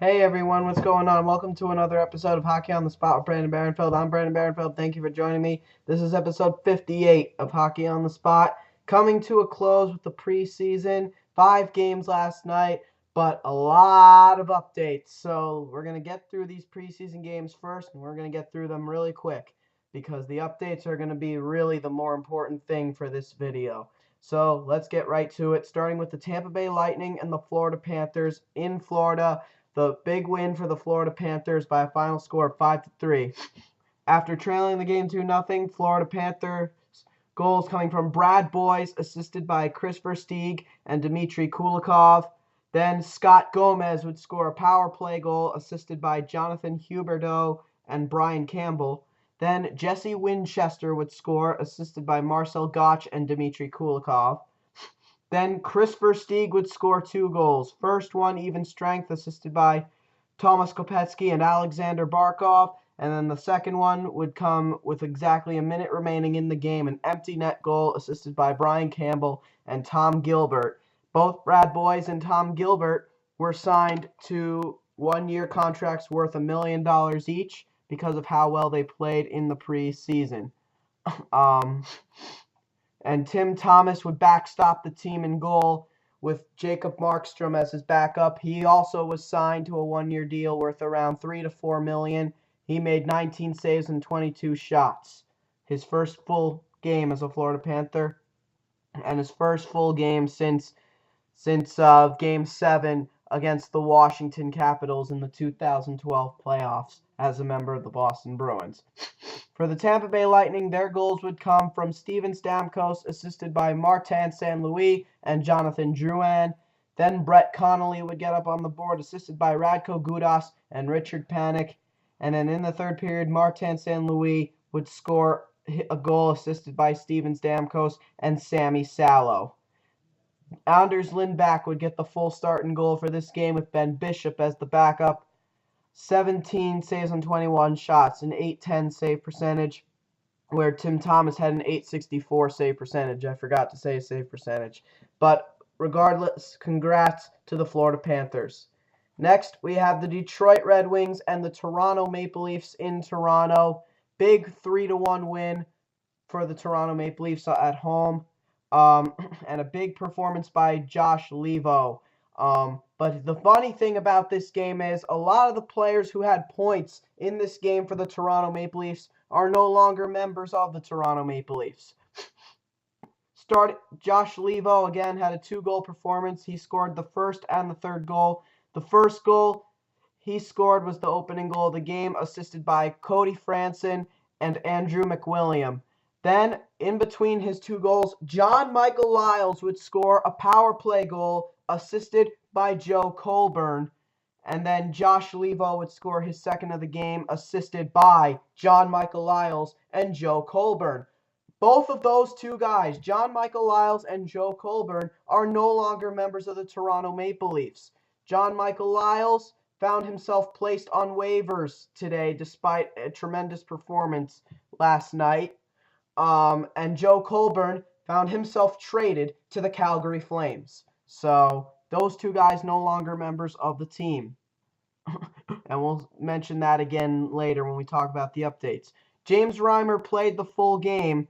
Hey everyone, what's going on? Welcome to another episode of Hockey on the Spot with Brandon Barenfeld. I'm Brandon Barenfeld. Thank you for joining me. This is episode 58 of Hockey on the Spot, coming to a close with the preseason. 5 games last night, but a lot of updates. So we're going to get through these preseason games first, and we're going to get through them really quick because the updates are going to be really the more important thing for this video. So let's get right to it, starting with the Tampa Bay Lightning and the Florida Panthers in Florida. The big win for the Florida Panthers by a final score of 5-3. After trailing the game 2-0, Florida Panthers goals coming from Brad Boyes, assisted by Chris Versteeg and Dmitry Kulikov. Then Scott Gomez would score a power play goal, assisted by Jonathan Huberdeau and Brian Campbell. Then Jesse Winchester would score, assisted by Marcel Gottsch and Dmitry Kulikov. Then Chris Versteeg would score 2 goals. First one, even strength, assisted by Thomas Kopecky and Alexander Barkov. And then the second one would come with exactly a minute remaining in the game, an empty net goal assisted by Brian Campbell and Tom Gilbert. Both Brad Boyes and Tom Gilbert were signed to one-year contracts worth $1 million each because of how well they played in the preseason. And Tim Thomas would backstop the team in goal with Jacob Markstrom as his backup. He also was signed to a one-year deal worth around $3 to $4 million. He made 19 saves and 22 shots. His first full game as a Florida Panther, and his first full game since Game 7 against the Washington Capitals in the 2012 playoffs as a member of the Boston Bruins. For the Tampa Bay Lightning, their goals would come from Steven Stamkos, assisted by Martin St. Louis and Jonathan Drouin. Then Brett Connolly would get up on the board, assisted by Radko Gudas and Richard Panik. And then in the third period, Martin St. Louis would score a goal, assisted by Steven Stamkos and Sammy Salo. Anders Lindback would get the full start and goal for this game with Ben Bishop as the backup. 17 saves on 21 shots, an .810 save percentage, where Tim Thomas had an .864 save percentage. I forgot to say save percentage. But regardless, congrats to the Florida Panthers. Next, we have the Detroit Red Wings and the Toronto Maple Leafs in Toronto. Big 3-1 win for the Toronto Maple Leafs at home. And a big performance by Josh Leivo. But the funny thing about this game is a lot of the players who had points in this game for the Toronto Maple Leafs are no longer members of the Toronto Maple Leafs. Josh Leivo, again, had a 2-goal performance. He scored the first and the third goal. The first goal he scored was the opening goal of the game, assisted by Cody Franson and Andrew McWilliam. Then, in between his 2 goals, John Michael Liles would score a power play goal, assisted by Joe Colburn. And then Josh Leivo would score his second of the game, assisted by John Michael Liles and Joe Colburn. Both of those 2 guys, John Michael Liles and Joe Colburn, are no longer members of the Toronto Maple Leafs. John Michael Liles found himself placed on waivers today despite a tremendous performance last night. And Joe Colburn found himself traded to the Calgary Flames. So those 2 guys no longer members of the team. And we'll mention that again later when we talk about the updates. James Reimer played the full game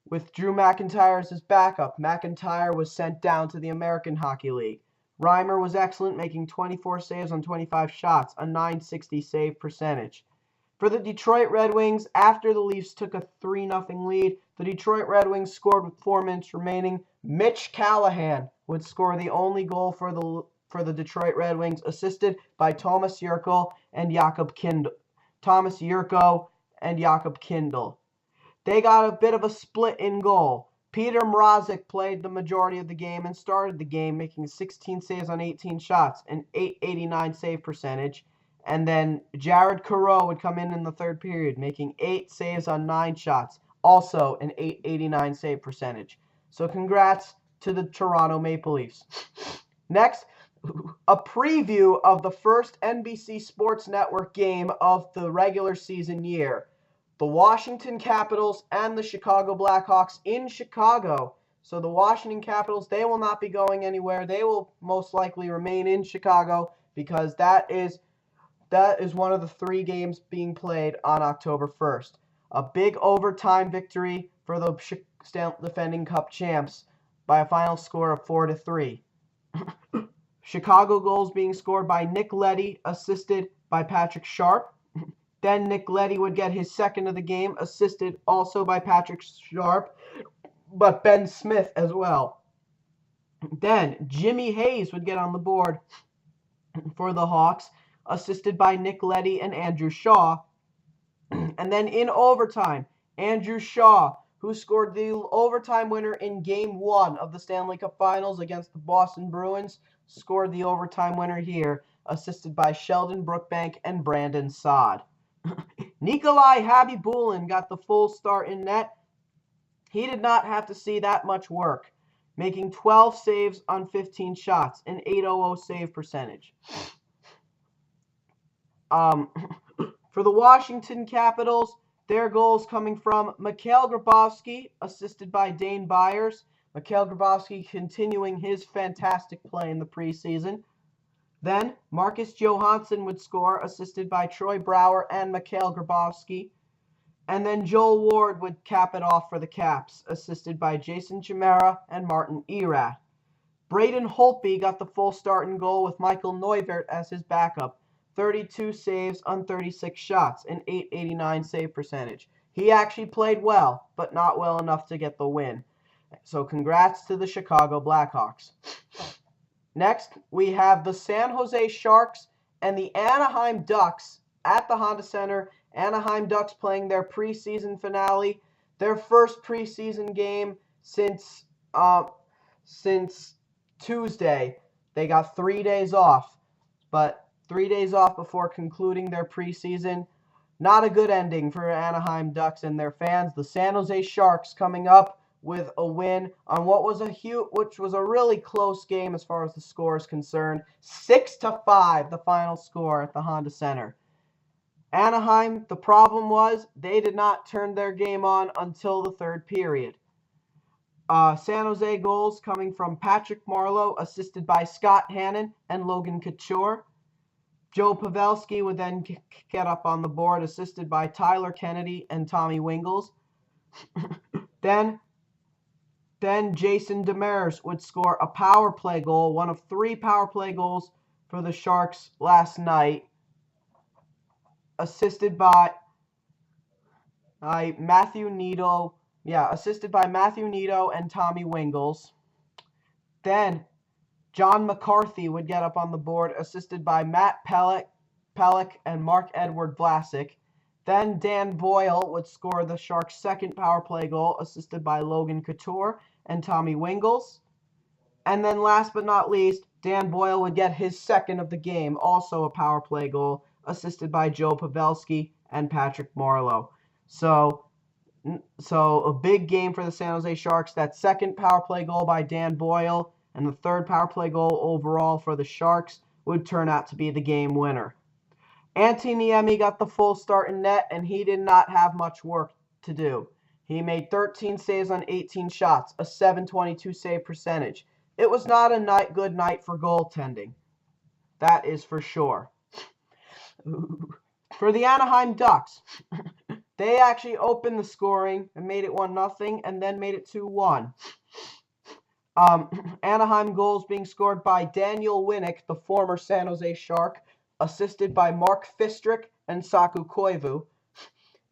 with Drew McIntyre as his backup. McIntyre was sent down to the American Hockey League. Reimer was excellent, making 24 saves on 25 shots, a .960 save percentage. For the Detroit Red Wings, after the Leafs took a 3-0 lead, the Detroit Red Wings scored with 4 minutes remaining. Mitch Callahan would score the only goal for the Detroit Red Wings, assisted by Thomas Jurko and Jakob Kindl. They got a bit of a split in goal. Peter Mrazek played the majority of the game and started the game, making 16 saves on 18 shots, an .889 save percentage. And then Jared Coreau would come in the third period, making 8 saves on 9 shots, also an .889 save percentage. So congrats to the Toronto Maple Leafs. Next, a preview of the first NBC Sports Network game of the regular season year. The Washington Capitals and the Chicago Blackhawks in Chicago. So the Washington Capitals, they will not be going anywhere. They will most likely remain in Chicago because that is that is one of the 3 games being played on October 1st. A big overtime victory for the defending Cup champs by a final score of 4-3. Chicago goals being scored by Nick Leddy, assisted by Patrick Sharp. Then Nick Leddy would get his second of the game, assisted also by Patrick Sharp, but Ben Smith as well. Then Jimmy Hayes would get on the board for the Hawks, assisted by Nick Leddy and Andrew Shaw. And then in overtime, Andrew Shaw, who scored the overtime winner in Game 1 of the Stanley Cup Finals against the Boston Bruins, scored the overtime winner here, assisted by Sheldon Brookbank and Brandon Saad. Nikolai Habibulin got the full start in net. He did not have to see that much work, making 12 saves on 15 shots, an .800 save percentage. For the Washington Capitals, their goals coming from Mikhail Grabovski, assisted by Dane Byers. Mikhail Grabovski continuing his fantastic play in the preseason. Then Marcus Johansson would score, assisted by Troy Brouwer and Mikhail Grabovski. And then Joel Ward would cap it off for the Caps, assisted by Jason Chimera and Martin Erath. Braden Holtby got the full start in goal with Michael Neuvirth as his backup. 32 saves on 36 shots, an .889 save percentage. He actually played well, but not well enough to get the win. So congrats to the Chicago Blackhawks. Next, we have the San Jose Sharks and the Anaheim Ducks at the Honda Center. Anaheim Ducks playing their preseason finale, their first preseason game since Tuesday. They got 3 days off, but 3 days off before concluding their preseason. Not a good ending for Anaheim Ducks and their fans. The San Jose Sharks coming up with a win on which was a really close game as far as the score is concerned. 6-5, the final score at the Honda Center. Anaheim, the problem was they did not turn their game on until the third period. San Jose goals coming from Patrick Marleau, assisted by Scott Hannon and Logan Couture. Joe Pavelski would then get up on the board, assisted by Tyler Kennedy and Tommy Wingels. Then Jason Demers would score a power play goal, one of 3 power play goals for the Sharks last night, assisted by Matthew Nido. Assisted by Matthew Nido and Tommy Wingels. Then John McCarthy would get up on the board, assisted by Matt Pelech and Mark-Edward Vlasic. Then Dan Boyle would score the Sharks' second power play goal, assisted by Logan Couture and Tommy Wingels. And then last but not least, Dan Boyle would get his second of the game, also a power play goal, assisted by Joe Pavelski and Patrick Marleau. So a big game for the San Jose Sharks. That second power play goal by Dan Boyle and the third power play goal overall for the Sharks would turn out to be the game winner. Antti Niemi got the full start in net, and he did not have much work to do. He made 13 saves on 18 shots, a .722 save percentage. It was not a good night for goaltending. That is for sure. For the Anaheim Ducks, they actually opened the scoring and made it 1-0 and then made it 2-1. Anaheim goals being scored by Daniel Winnick, the former San Jose Shark, assisted by Mark Fistrick and Saku Koivu.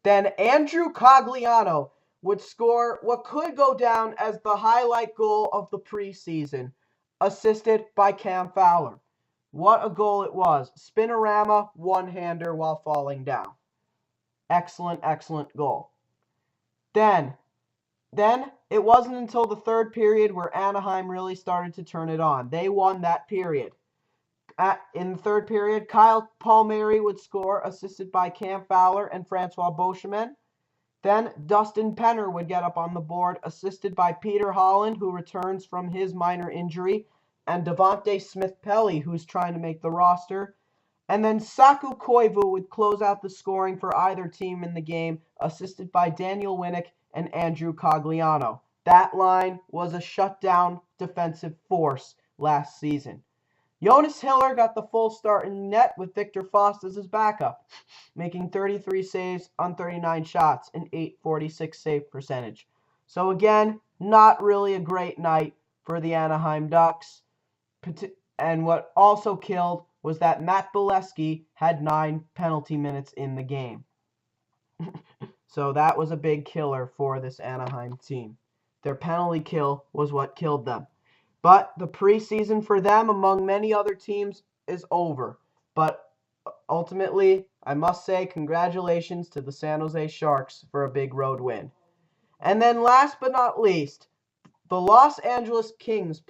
Then Andrew Cogliano would score what could go down as the highlight goal of the preseason, assisted by Cam Fowler. What a goal it was. Spinorama, one-hander while falling down. Excellent, excellent goal. Then it wasn't until the third period where Anaheim really started to turn it on. They won that period. In the third period, Kyle Palmieri would score, assisted by Cam Fowler and Francois Beauchemin. Then Dustin Penner would get up on the board, assisted by Peter Holland, who returns from his minor injury, and Devontae Smith-Pelly, who's trying to make the roster. And then Saku Koivu would close out the scoring for either team in the game, assisted by Daniel Winnick and Andrew Cogliano. That line was a shutdown defensive force last season. Jonas Hiller got the full start in net with Victor Fost as his backup, making 33 saves on 39 shots and .846 save percentage. So again, not really a great night for the Anaheim Ducks. And what also killed was that Matt Bolesky had 9 penalty minutes in the game. So that was a big killer for this Anaheim team. Their penalty kill was what killed them. But the preseason for them, among many other teams, is over. But ultimately, I must say congratulations to the San Jose Sharks for a big road win. And then last but not least, the Los Angeles Kings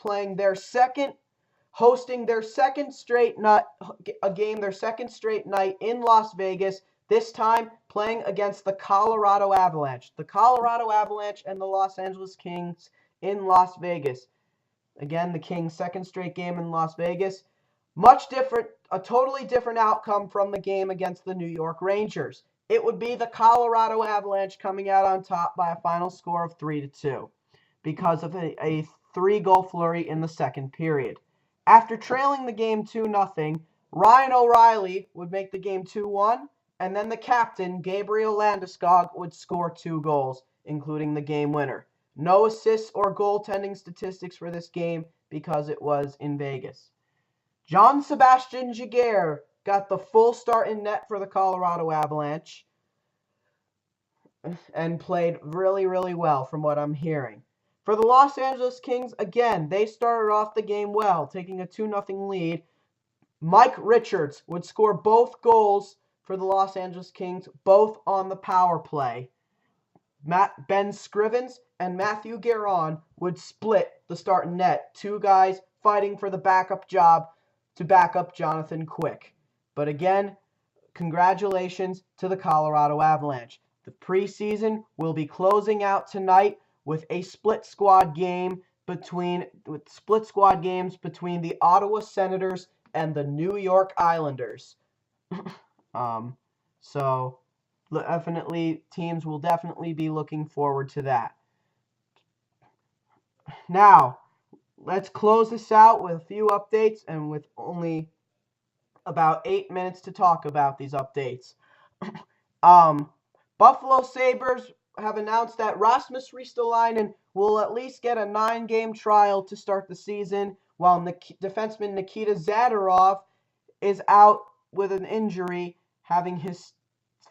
hosting their second straight night in Las Vegas, this time playing against the Colorado Avalanche. The Colorado Avalanche and the Los Angeles Kings in Las Vegas. Again, the Kings' second straight game in Las Vegas. A totally different outcome from the game against the New York Rangers. It would be the Colorado Avalanche coming out on top by a final score of 3-2 because of a 3-goal flurry in the second period. After trailing the game 2-0, Ryan O'Reilly would make the game 2-1, and then the captain, Gabriel Landeskog, would score 2 goals, including the game winner. No assists or goaltending statistics for this game because it was in Vegas. Jean-Sebastien Giguère got the full start in net for the Colorado Avalanche and played really, really well from what I'm hearing. For the Los Angeles Kings, again, they started off the game well, taking a 2-0 lead. Mike Richards would score both goals for the Los Angeles Kings, both on the power play. Ben Scrivens and Matthew Guerin would split the start in net. 2 guys fighting for the backup job to back up Jonathan Quick. But again, congratulations to the Colorado Avalanche. The preseason will be closing out tonight with split squad games between the Ottawa Senators and the New York Islanders. So definitely teams will definitely be looking forward to that. Now, let's close this out with a few updates and with only about 8 minutes to talk about these updates. Buffalo Sabres have announced that Rasmus Ristolainen will at least get a 9-game trial to start the season, while defenseman Nikita Zadorov is out with an injury, having his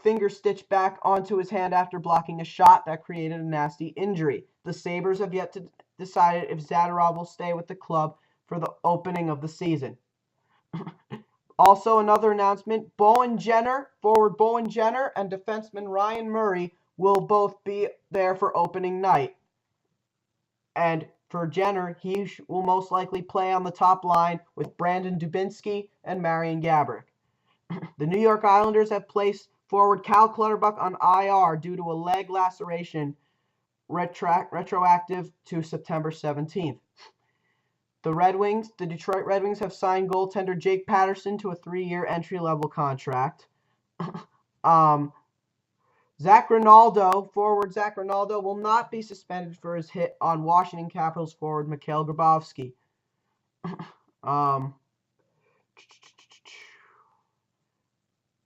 finger stitched back onto his hand after blocking a shot that created a nasty injury. The Sabres have yet to decide if Zadorov will stay with the club for the opening of the season. Also, another announcement, forward Bowen Jenner and defenseman Ryan Murray will both be there for opening night. And for Jenner, he will most likely play on the top line with Brandon Dubinsky and Marian Gaborik. The New York Islanders have placed forward Cal Clutterbuck on IR due to a leg laceration retroactive to September 17th. The Detroit Red Wings have signed goaltender Jake Patterson to a 3-year entry-level contract. Forward Zach Rinaldo will not be suspended for his hit on Washington Capitals forward Mikhail Grabovski.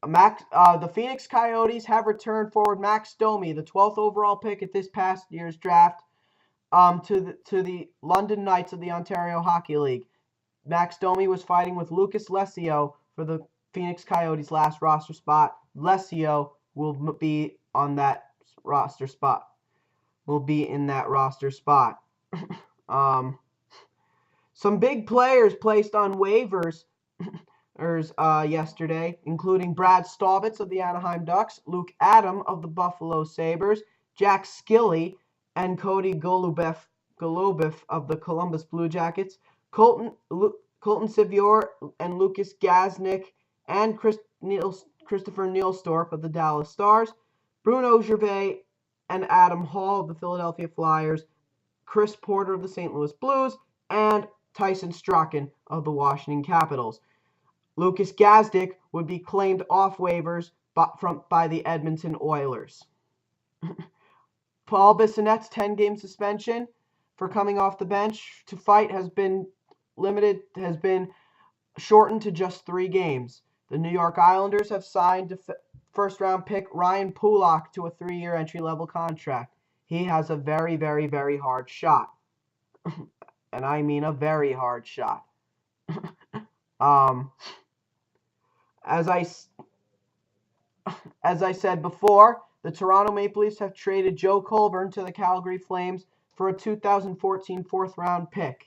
The Phoenix Coyotes have returned forward Max Domi, the 12th overall pick at this past year's draft, to the London Knights of the Ontario Hockey League. Max Domi was fighting with Lucas Lesio for the Phoenix Coyotes' last roster spot. Lesio will be on that roster spot. Some big players placed on waivers yesterday, including Brad Staubitz of the Anaheim Ducks, Luke Adam of the Buffalo Sabres, Jack Skilly, and Cody Golubov of the Columbus Blue Jackets, Colton Sivior and Lucas Gaznick, and Christopher Nielstorp of the Dallas Stars, Bruno Gervais and Adam Hall of the Philadelphia Flyers, Chris Porter of the St. Louis Blues, and Tyson Strachan of the Washington Capitals. Lucas Gazdic would be claimed off waivers by the Edmonton Oilers. Paul Bissonnette's 10-game suspension for coming off the bench to fight has been shortened to just 3 games. The New York Islanders have signed first-round pick Ryan Pulock to a 3-year entry-level contract. He has a very, very, very hard shot. And I mean a very hard shot. um, as I said before, the Toronto Maple Leafs have traded Joe Colburn to the Calgary Flames for a 2014 fourth-round pick.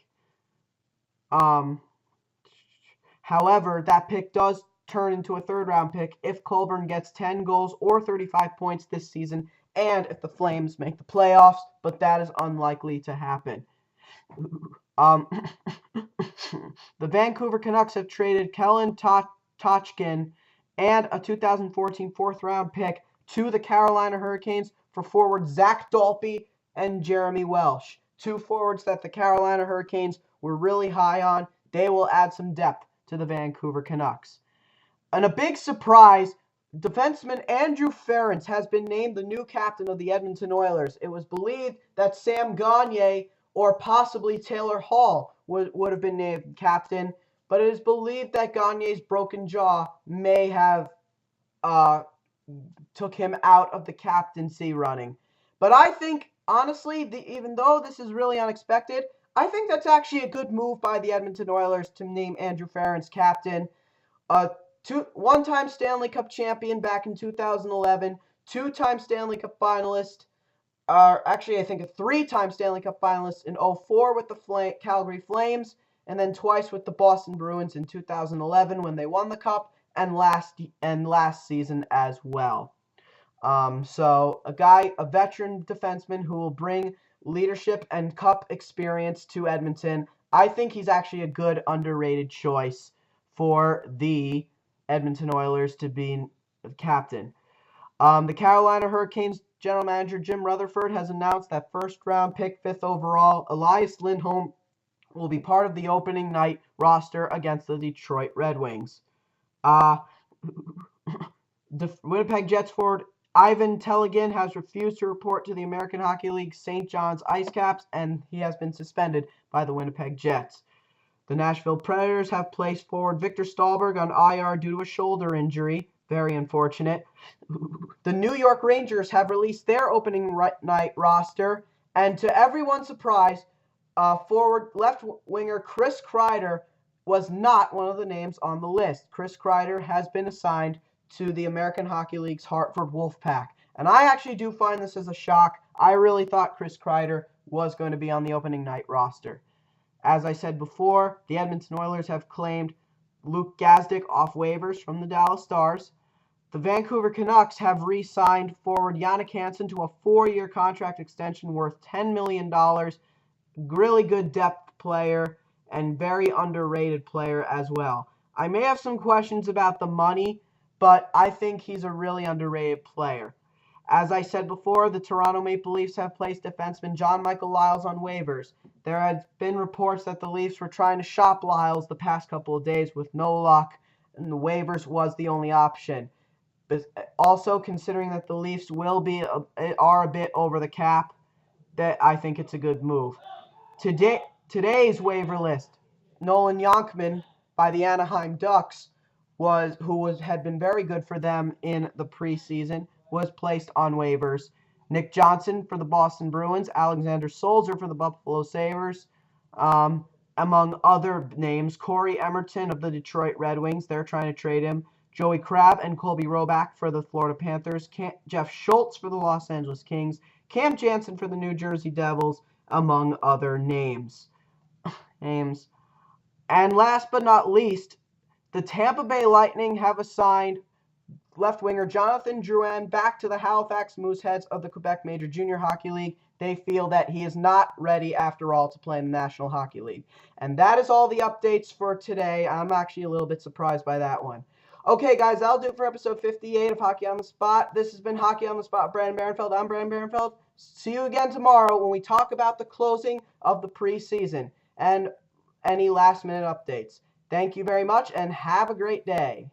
However, that pick does turn into a third-round pick if Colburn gets 10 goals or 35 points this season and if the Flames make the playoffs, but that is unlikely to happen. The Vancouver Canucks have traded Kellen Tochkin and a 2014 fourth-round pick to the Carolina Hurricanes for forwards Zach Dalpe and Jeremy Welsh, 2 forwards that the Carolina Hurricanes were really high on. They will add some depth to the Vancouver Canucks. And a big surprise, defenseman Andrew Ference has been named the new captain of the Edmonton Oilers. It was believed that Sam Gagner or possibly Taylor Hall would have been named captain, but it is believed that Gagner's broken jaw may have took him out of the captaincy running. But I think, honestly, even though this is really unexpected, I think that's actually a good move by the Edmonton Oilers to name Andrew Ference captain. One-time Stanley Cup champion back in 2011, 2-time Stanley Cup finalist, actually I think a 3-time Stanley Cup finalist in 2004 with the Calgary Flames, and then twice with the Boston Bruins in 2011 when they won the Cup, and last season as well. So a veteran defenseman who will bring leadership and Cup experience to Edmonton. I think he's actually a good underrated choice for the Edmonton Oilers to be captain. The Carolina Hurricanes general manager Jim Rutherford has announced that first-round pick 5th overall Elias Lindholm will be part of the opening night roster against the Detroit Red Wings. The Winnipeg Jets forward Ivan Telegin has refused to report to the American Hockey League St. John's Ice Caps, and he has been suspended by the Winnipeg Jets. The Nashville Predators have placed forward Victor Stahlberg on IR due to a shoulder injury. Very unfortunate. The New York Rangers have released their opening night roster, and to everyone's surprise, forward left winger Chris Kreider was not one of the names on the list. Chris Kreider has been assigned to the American Hockey League's Hartford Wolfpack. And I actually do find this as a shock. I really thought Chris Kreider was going to be on the opening night roster. As I said before, the Edmonton Oilers have claimed Luke Gazdic off waivers from the Dallas Stars. The Vancouver Canucks have re-signed forward Jannik Hansen to a 4-year contract extension worth $10 million. Really good depth player and very underrated player as well. I may have some questions about the money, but I think he's a really underrated player. As I said before, the Toronto Maple Leafs have placed defenseman John Michael Liles on waivers. There has been reports that the Leafs were trying to shop Liles the past couple of days with no luck, and the waivers was the only option. But also, considering that the Leafs are a bit over the cap, that I think it's a good move. Today's waiver list, Nolan Yonkman by the Anaheim Ducks, had been very good for them in the preseason, was placed on waivers. Nick Johnson for the Boston Bruins, Alexander Solzer for the Buffalo Sabres, among other names. Corey Emerton of the Detroit Red Wings, they're trying to trade him. Joey Crabb and Colby Roback for the Florida Panthers. Jeff Schultz for the Los Angeles Kings. Cam Jansen for the New Jersey Devils, among other names. And last but not least, the Tampa Bay Lightning have assigned left winger Jonathan Drouin back to the Halifax Mooseheads of the Quebec Major Junior Hockey League. They feel that he is not ready, after all, to play in the National Hockey League. And that is all the updates for today. I'm actually a little bit surprised by that one. Okay, guys, that'll do it for episode 58 of Hockey on the Spot. This has been Hockey on the Spot, Brandon Barenfeld. I'm Brandon Barenfeld. See you again tomorrow when we talk about the closing of the preseason and any last-minute updates. Thank you very much, and have a great day.